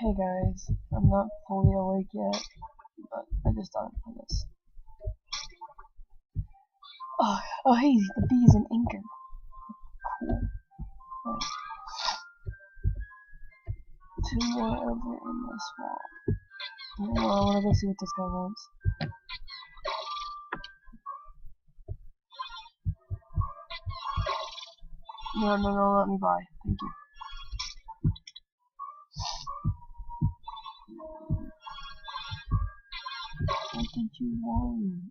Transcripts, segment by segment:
Hey guys, I'm not fully awake yet, but I just thought I'd play this. Oh hey, the bee is an anchor. Cool. Right. Two more over in the swamp. Oh, I wanna go see what this guy wants. No, let me buy. Thank you. What did you want?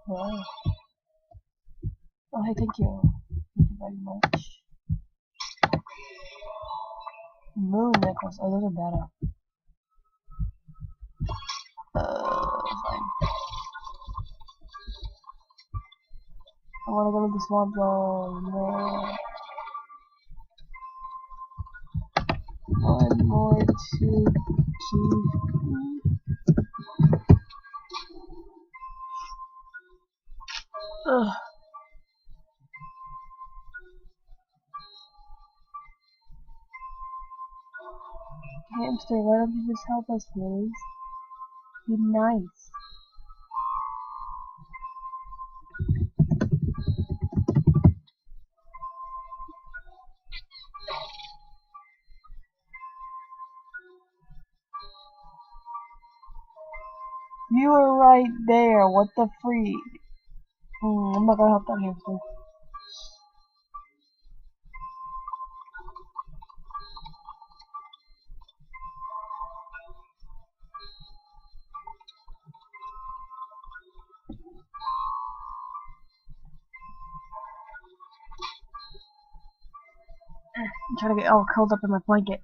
Wow. Oh hey, thank you. Thank you very much. Moon necklace. Oh, those are better. Fine. I wanna go to the swamp zone. No. One more to keep. Ugh. Hamster, why don't you just help us, please? Be nice. You were right there. What the freak? I'm not gonna help that hamster. I'm trying to get all curled up in my blanket.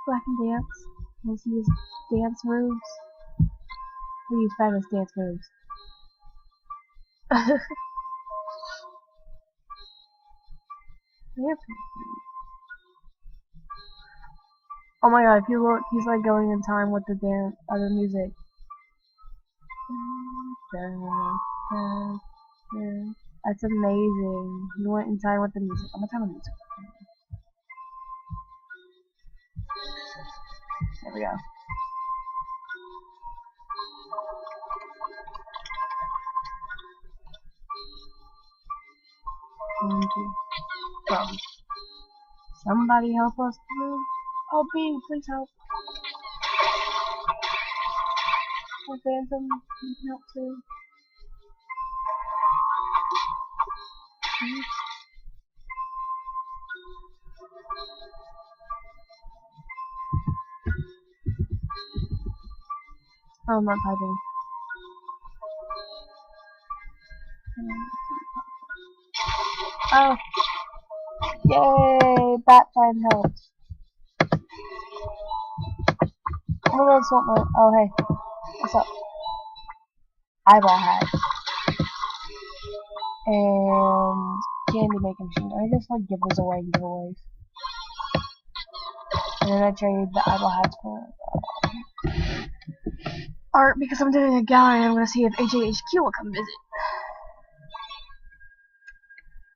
Black and dance. Let's use dance moves. We use famous dance moves. Oh my god, if you look, he's like going in time with the dance, other music. That's amazing. He went in time with the music. I'm gonna turn the music. There we go. Thank you. Somebody help us, please. Oh, Bee, please help. Oh, Phantom, you can help too. Please. Oh, I'm not typing. Oh. Yay! Bat friend helped. Oh, that's what my. Oh, hey. What's up? Eyeball hat. And candy making machine. I just like give those away in giveaways. And then I trade the eyeball hats for art because I'm doing a gallery and I'm gonna see if HAHQ will come visit.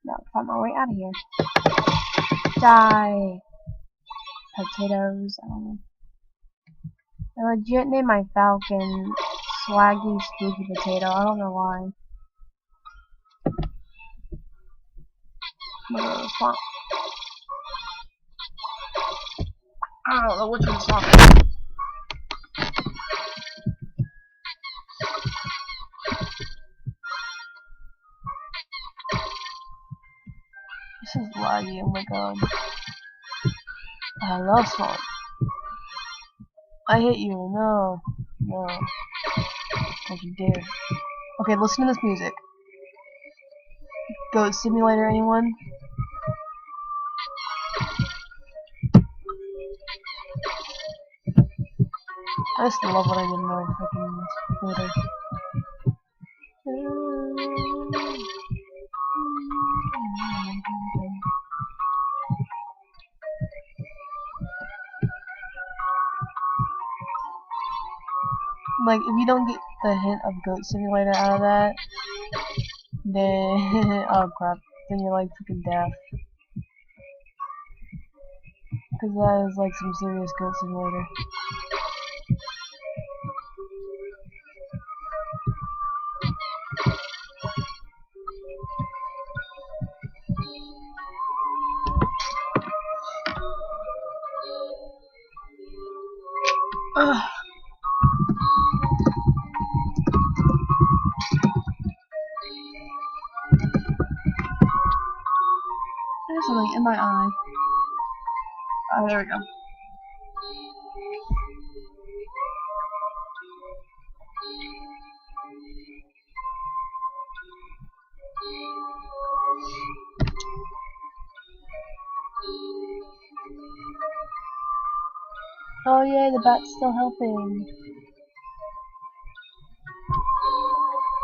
Now find my way out of here. Die. Potatoes. I don't know. I legit named my falcon Swaggy Spooky Potato. I don't know why. Swamp. I don't know which one's talking. This is laggy, oh my god. I love Swamp. I hit you, no. No. Don't you dare. Okay, listen to this music. Goat Simulator, anyone? I just love what I did in my freaking computer. Like, if you don't get the hint of Goat Simulator out of that, then oh crap, then you're like freaking deaf. Because that is like some serious Goat Simulator. Ugh. There's something in my eye. Oh, there we go. Oh yay, the bat's still helping.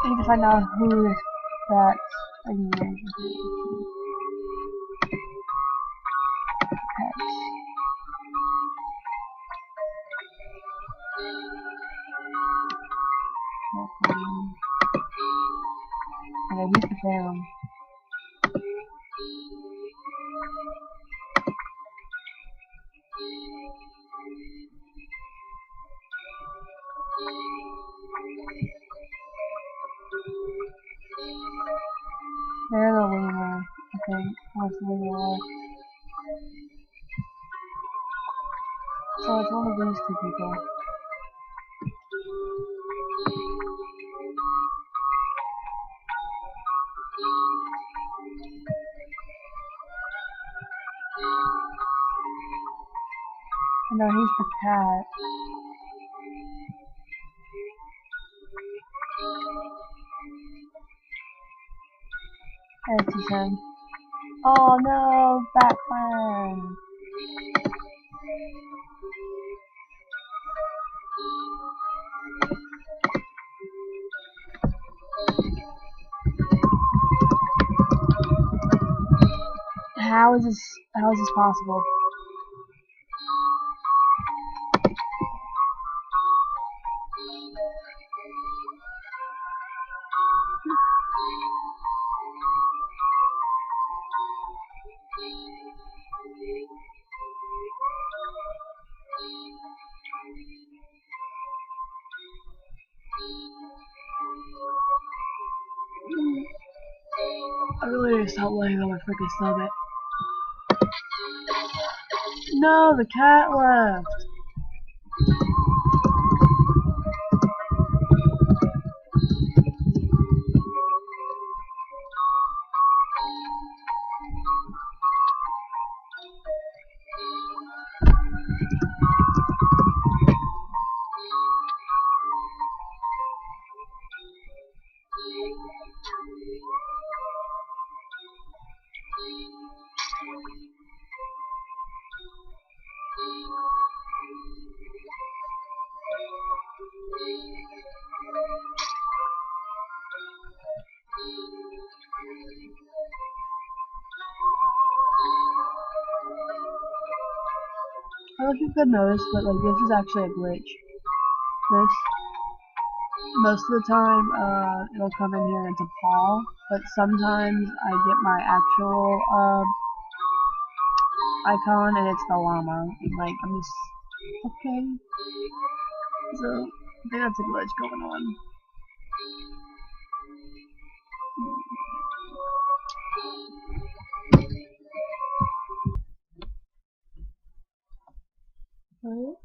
I need to find out who this bat is. Okay, he's the Phantom. They're the winner, I think. What's the winner? So it's one of these two people. No, he's the cat. That's his him. Oh no, Batman! How is this possible? I really need to stop laying on my freaking stomach. No, the cat left. I don't know if you could notice, but like this is actually a glitch. This, most of the time, it'll come in here and it's a paw, but sometimes I get my actual icon and it's the llama. Like I'm just okay. So I think that's a glitch going on. Right.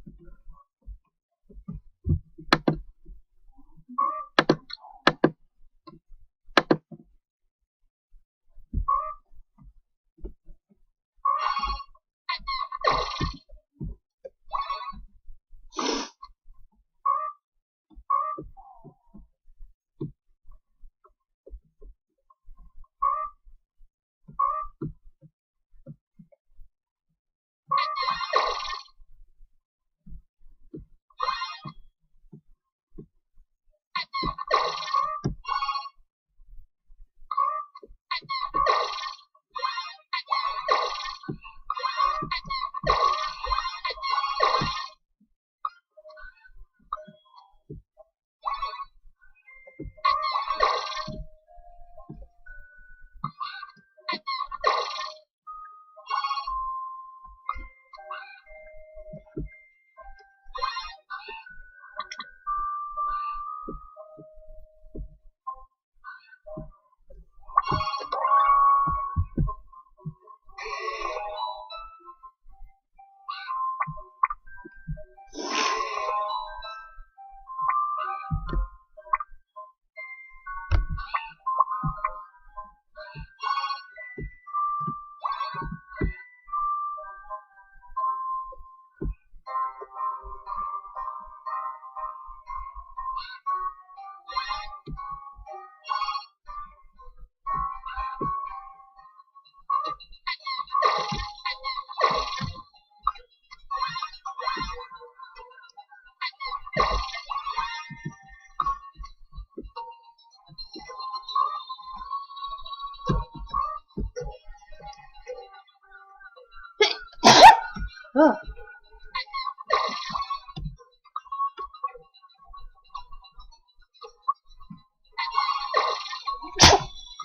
Ugh.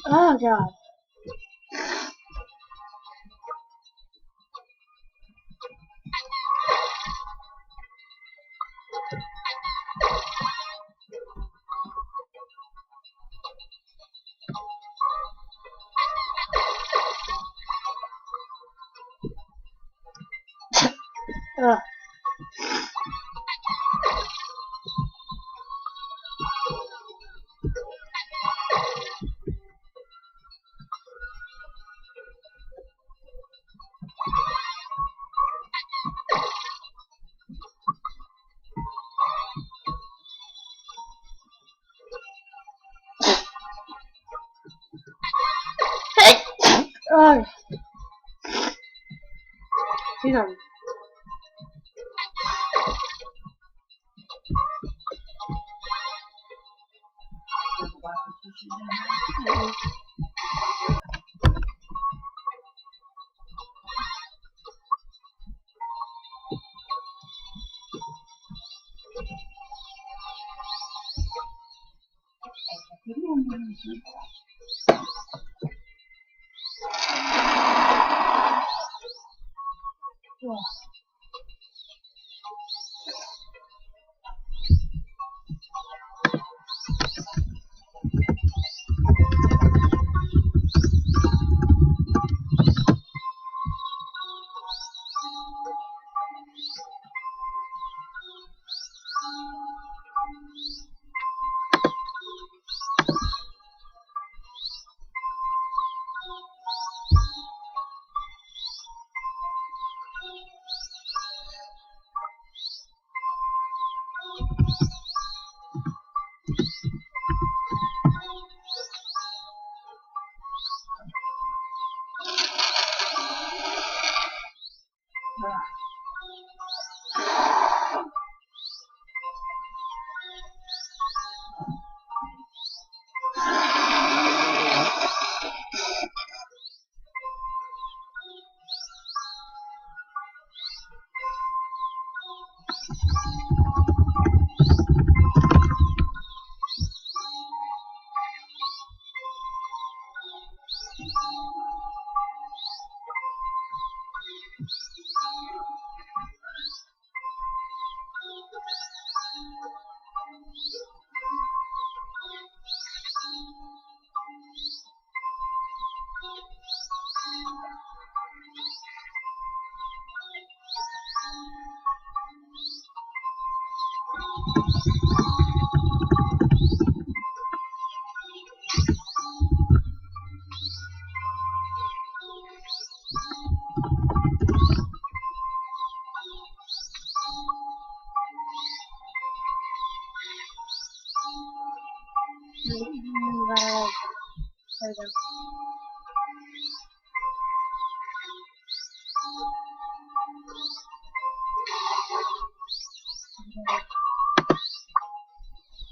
Oh god. Ugh. Ugh. She's on.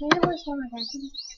Maybe it was one of them.